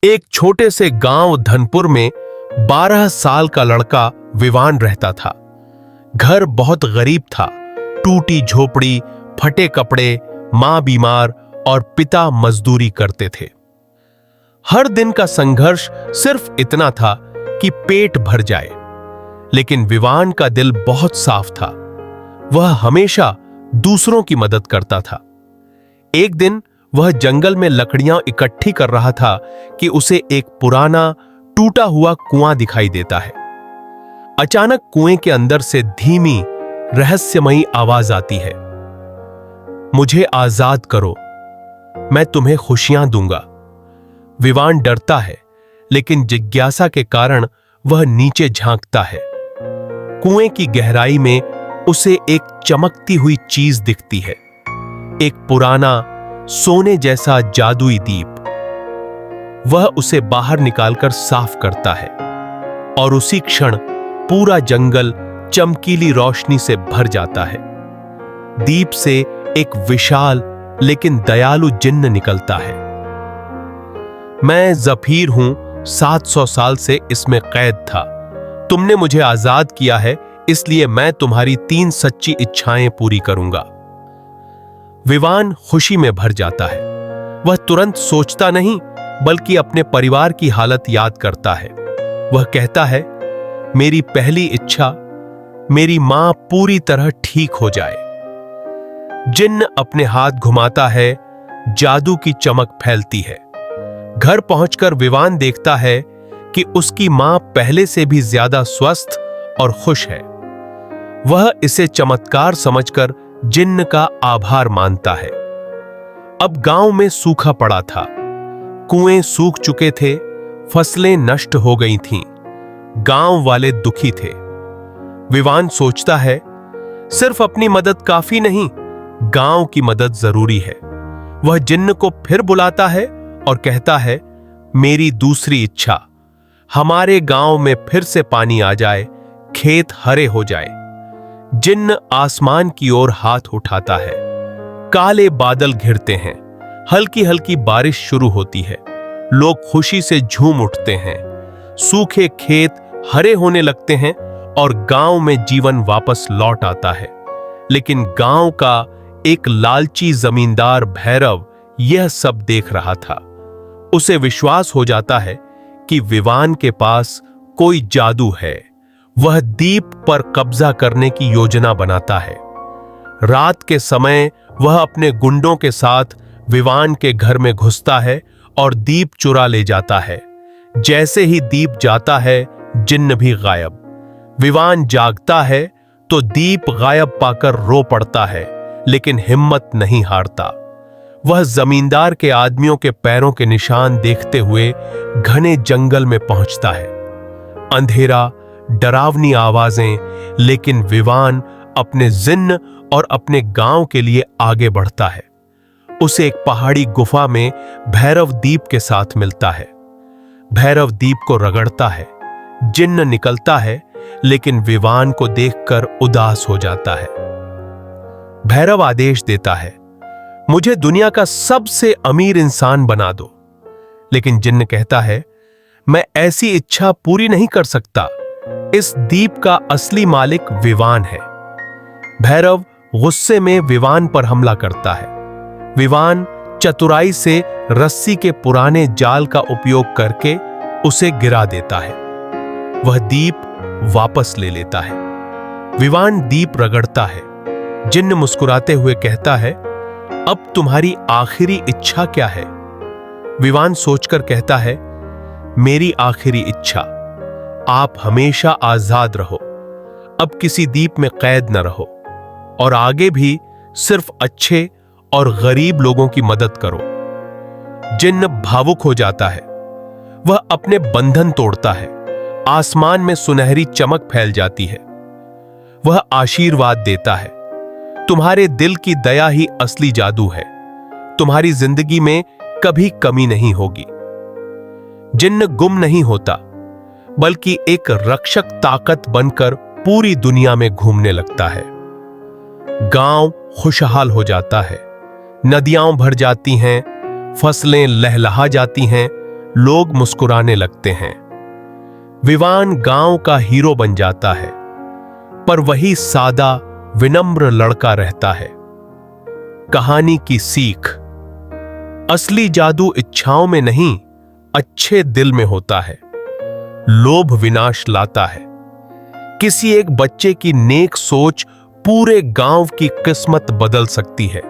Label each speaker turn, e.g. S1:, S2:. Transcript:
S1: एक छोटे से गांव धनपुर में 12 साल का लड़का विवान रहता था। घर बहुत गरीब था, टूटी झोपड़ी, फटे कपड़े, मां बीमार और पिता मजदूरी करते थे। हर दिन का संघर्ष सिर्फ इतना था कि पेट भर जाए। लेकिन विवान का दिल बहुत साफ था। वह हमेशा दूसरों की मदद करता था। एक दिन वह जंगल में लकड़ियां इकट्ठी कर रहा था कि उसे एक पुराना टूटा हुआ कुआं दिखाई देता है। अचानक कुएं के अंदर से धीमी रहस्यमयी आवाज आती है, मुझे आजाद करो, मैं तुम्हें खुशियां दूंगा। विवान डरता है, लेकिन जिज्ञासा के कारण वह नीचे झांकता है। कुएं की गहराई में उसे एक चमकती हुई चीज दिखती है, एक पुराना सोने जैसा जादुई दीप। वह उसे बाहर निकालकर साफ करता है और उसी क्षण पूरा जंगल चमकीली रोशनी से भर जाता है। दीप से एक विशाल लेकिन दयालु जिन्न निकलता है। मैं जफीर हूं, 700 साल से इसमें कैद था। तुमने मुझे आजाद किया है, इसलिए मैं तुम्हारी 3 सच्ची इच्छाएं पूरी करूंगा। विवान खुशी में भर जाता है। वह तुरंत सोचता नहीं, बल्कि अपने परिवार की हालत याद करता है। वह कहता है, मेरी पहली इच्छा मेरी मां पूरी तरह ठीक हो जाए। जिन्न अपने हाथ घुमाता है, जादू की चमक फैलती है। घर पहुंचकर विवान देखता है कि उसकी मां पहले से भी ज्यादा स्वस्थ और खुश है। वह इसे चमत्कार समझकर जिन्न का आभार मानता है। अब गांव में सूखा पड़ा था। कुएं सूख चुके थे, फसलें नष्ट हो गई थीं। गांव वाले दुखी थे। विवान सोचता है, सिर्फ अपनी मदद काफी नहीं, गांव की मदद जरूरी है। वह जिन्न को फिर बुलाता है और कहता है, मेरी दूसरी इच्छा, हमारे गांव में फिर से पानी आ जाए, खेत हरे हो जाए। जिन्न आसमान की ओर हाथ उठाता है। काले बादल घिरते हैं, हल्की हल्की बारिश शुरू होती है। लोग खुशी से झूम उठते हैं। सूखे खेत हरे होने लगते हैं और गांव में जीवन वापस लौट आता है। लेकिन गांव का एक लालची जमींदार भैरव यह सब देख रहा था। उसे विश्वास हो जाता है कि विवान के पास कोई जादू है। वह दीप पर कब्जा करने की योजना बनाता है। रात के समय वह अपने गुंडों के साथ विवान के घर में घुसता है और दीप चुरा ले जाता है। जैसे ही दीप जाता है, जिन्न भी गायब। विवान जागता है तो दीप गायब पाकर रो पड़ता है, लेकिन हिम्मत नहीं हारता। वह जमींदार के आदमियों के पैरों के निशान देखते हुए घने जंगल में पहुंचता है। अंधेरा, डरावनी आवाजें, लेकिन विवान अपने जिन्न और अपने गांव के लिए आगे बढ़ता है। उसे एक पहाड़ी गुफा में भैरव दीप के साथ मिलता है। भैरव दीप को रगड़ता है। जिन्न निकलता है, लेकिन विवान को देखकर उदास हो जाता है। भैरव आदेश देता है, मुझे दुनिया का सबसे अमीर इंसान बना दो। लेकिन जिन्न कहता है, मैं ऐसी इच्छा पूरी नहीं कर सकता। इस दीप का असली मालिक विवान है। भैरव गुस्से में विवान पर हमला करता है। विवान चतुराई से रस्सी के पुराने जाल का उपयोग करके उसे गिरा देता है। वह दीप वापस ले लेता है। विवान दीप रगड़ता है। जिन्न मुस्कुराते हुए कहता है, अब तुम्हारी आखिरी इच्छा क्या है? विवान सोचकर कहता है, मेरी आखिरी इच्छा, आप हमेशा आजाद रहो। अब किसी दीप में कैद न रहो और आगे भी सिर्फ अच्छे और गरीब लोगों की मदद करो। जिन्न भावुक हो जाता है। वह अपने बंधन तोड़ता है। आसमान में सुनहरी चमक फैल जाती है। वह आशीर्वाद देता है, तुम्हारे दिल की दया ही असली जादू है। तुम्हारी जिंदगी में कभी कमी नहीं होगी। जिन्न गुम नहीं होता, बल्कि एक रक्षक ताकत बनकर पूरी दुनिया में घूमने लगता है। गांव खुशहाल हो जाता है। नदियां भर जाती हैं, फसलें लहलहा जाती हैं, लोग मुस्कुराने लगते हैं। विवान गांव का हीरो बन जाता है, पर वही सादा विनम्र लड़का रहता है। कहानी की सीख: असली जादू इच्छाओं में नहीं, अच्छे दिल में होता है। लोभ विनाश लाता है। किसी एक बच्चे की नेक सोच पूरे गांव की किस्मत बदल सकती है।